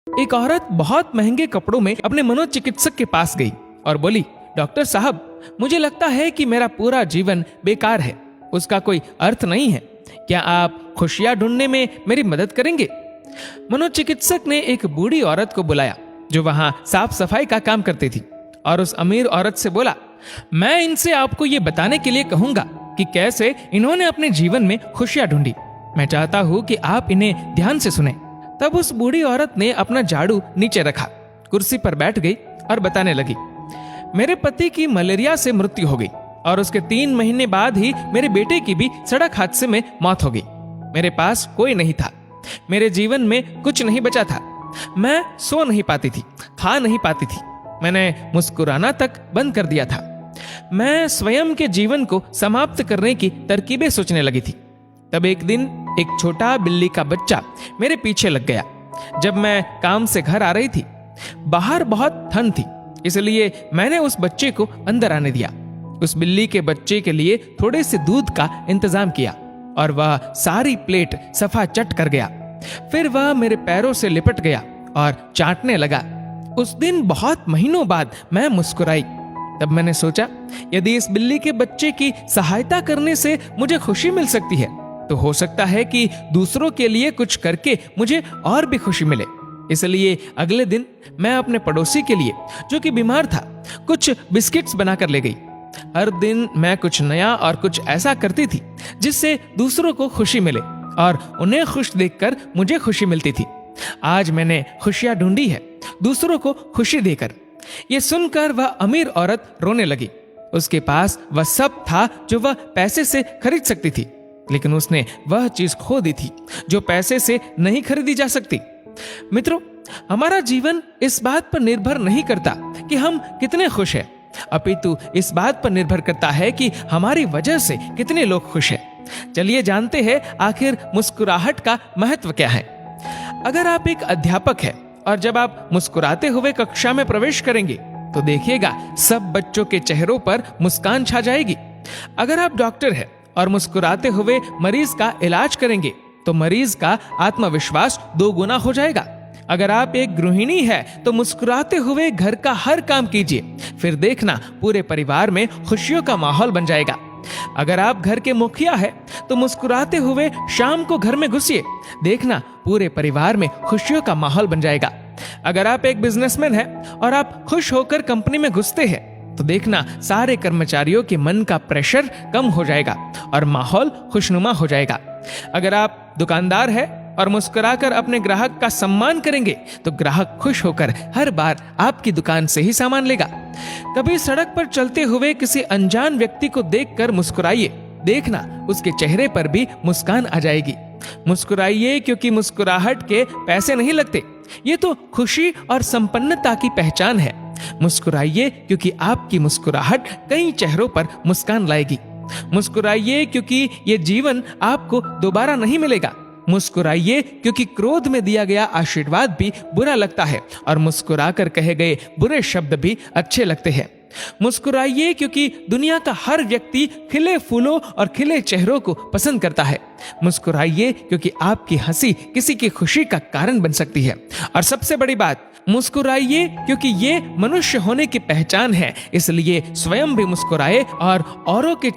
एक औरत बहुत महंगे कपड़ों में अपने मनोचिकित्सक के पास गई और बोली, डॉक्टर साहब, मुझे लगता है कि मेरा पूरा जीवन बेकार है, उसका कोई अर्थ नहीं है। क्या आप खुशियां ढूंढने में मेरी मदद करेंगे? मनोचिकित्सक ने एक बूढ़ी औरत को बुलाया जो वहां साफ सफाई का काम करती थी और उस अमीर औरत से बोला, मैं इनसे आपको ये बताने के लिए कहूंगा कि कैसे इन्होंने अपने जीवन में खुशियां ढूंढी। मैं चाहता हूं कि आप इन्हें ध्यान से सुने। तब उस बूढ़ी औरत ने अपना झाड़ू नीचे रखा, कुर्सी पर बैठ गई और बताने लगी, मेरे पति की मलेरिया से मृत्यु हो गई और उसके 3 महीने बाद ही मेरे बेटे की भी सड़क हादसे में मौत हो गई। मेरे पास कोई नहीं था, मेरे जीवन में कुछ नहीं बचा था। मैं सो नहीं पाती थी, खा नहीं पाती थी, मैंने मुस्कुराना तक बंद कर दिया था। मैं स्वयं के जीवन को समाप्त करने की तरकीबें सोचने लगी थी। तब एक दिन एक छोटा बिल्ली का बच्चा मेरे पीछे लग गया। जब मैं काम से घर आ रही थी, बाहर बहुत ठंड थी, इसलिए मैंने उस बच्चे को अंदर आने दिया। उस बिल्ली के बच्चे के लिए थोड़े से दूध का इंतजाम किया और वह सारी प्लेट सफा चट कर गया। फिर वह मेरे पैरों से लिपट गया और चाटने लगा। उस दिन बहुत महीनों बाद मैं मुस्कुराई। तब मैंने सोचा, यदि इस बिल्ली के बच्चे की सहायता करने से मुझे खुशी मिल सकती है, तो हो सकता है कि दूसरों के लिए कुछ करके मुझे और भी खुशी मिले। इसलिए अगले दिन मैं अपने पड़ोसी के लिए, जो कि बीमार था, कुछ बिस्किट्स बनाकर ले गई। हर दिन मैं कुछ नया और कुछ ऐसा करती थी जिससे दूसरों को खुशी मिले और उन्हें खुश देखकर मुझे खुशी मिलती थी। आज मैंने खुशियां ढूंढी है, दूसरों को खुशी देकर। यह सुनकर वह अमीर औरत रोने लगी। उसके पास वह सब था जो वह पैसे से खरीद सकती थी, लेकिन उसने वह चीज खो दी थी जो पैसे से नहीं खरीदी जा सकती। मित्रों, हमारा जीवन इस बात पर निर्भर नहीं करता कि हम कितने खुश हैं, अपितु इस बात पर निर्भर करता है कि हमारी वजह से कितने लोग खुश हैं। चलिए जानते हैं आखिर मुस्कुराहट का महत्व क्या है। अगर आप एक अध्यापक हैं और जब आप मुस्कुराते हुए कक्षा में प्रवेश करेंगे तो देखिएगा सब बच्चों के चेहरों पर मुस्कान छा जाएगी। अगर आप डॉक्टर हैं और मुस्कुराते हुए मरीज का इलाज करेंगे तो मरीज का आत्मविश्वास 2 गुना हो जाएगा। अगर आप एक गृहिणी है तो मुस्कुराते हुए घर का हर काम कीजिए, फिर देखना पूरे परिवार में खुशियों का माहौल बन जाएगा। अगर आप घर के मुखिया है तो मुस्कुराते हुए शाम को घर में घुसिए, देखना पूरे परिवार में खुशियों का माहौल बन जाएगा। अगर आप एक बिजनेसमैन है और आप खुश होकर कंपनी में घुसते हैं तो देखना सारे कर्मचारियों के मन का प्रेशर कम हो जाएगा और माहौल खुशनुमा हो जाएगा। अगर आप दुकानदार है और मुस्कुराकर अपने ग्राहक का सम्मान करेंगे तो ग्राहक खुश होकर हर बार आपकी दुकान से ही सामान लेगा। कभी सड़क पर चलते हुए किसी अनजान व्यक्ति को देखकर मुस्कुराइए, देखना उसके चेहरे पर भी मुस्कान आ जाएगी। मुस्कुराइए क्योंकि मुस्कुराहट के पैसे नहीं लगते, ये तो खुशी और संपन्नता की पहचान है। मुस्कुराइए क्योंकि आपकी मुस्कुराहट कई चेहरों पर मुस्कान लाएगी। मुस्कुराइए क्योंकि ये जीवन आपको दोबारा नहीं मिलेगा। मुस्कुराइए क्योंकि क्रोध में दिया गया आशीर्वाद भी बुरा लगता है और मुस्कुराकर कहे गए बुरे शब्द भी अच्छे लगते हैं। मुस्कुराइए क्योंकि दुनिया का हर व्यक्ति खिले फूलों और खिले चेहरों को पसंद करता है। मुस्कुराइए क्योंकि आपकी हंसी किसी की खुशी का कारण बन सकती है। और सबसे बड़ी बात, मुस्कुराइए क्योंकि ये मनुष्य होने की पहचान है, इसलिए स्वयं भी मुस्कुराए और औरों के